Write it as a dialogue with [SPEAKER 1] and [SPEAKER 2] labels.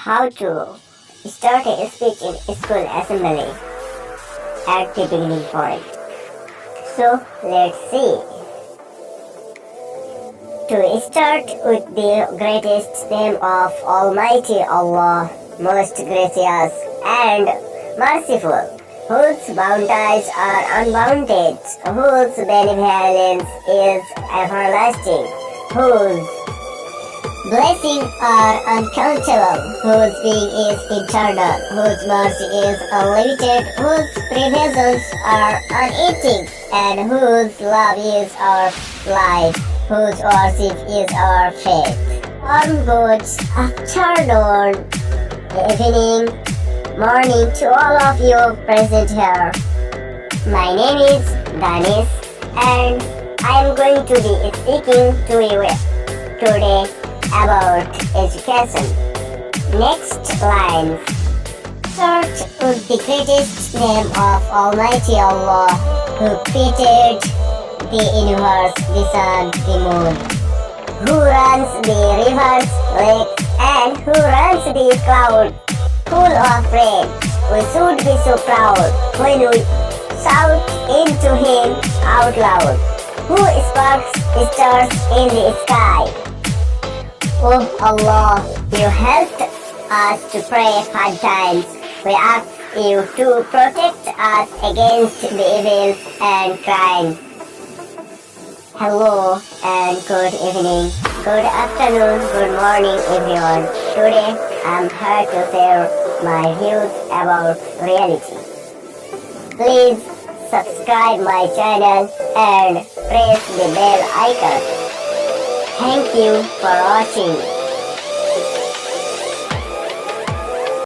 [SPEAKER 1] how to start a speech in school assembly at the beginning point. So let's see. To start with the greatest name of Almighty Allah, most gracious and merciful, whose bounties are unbounded, whose benevolence is everlasting, whose blessings are uncountable, whose being is eternal, whose mercy is unlimited, whose provisions are unending, and whose love is our life, whose worship is our faith. Good afternoon, evening, morning to all of you present here. My name is Danis and I am going to be speaking to you today about education. Next lines. Start with the greatest name of Almighty Allah, who created the universe, the sun, the moon, who runs the rivers, lakes, and who runs the cloud full of rain. We should be so proud when we shout into Him out loud, who sparks stars in the sky. Oh Allah, you helped us to pray 5 times. We ask you to protect us against the evils and crimes. Hello and good evening, good afternoon, good morning everyone. Today I'm here to share my views about reality. Please subscribe my channel and press the bell icon. Thank you for watching.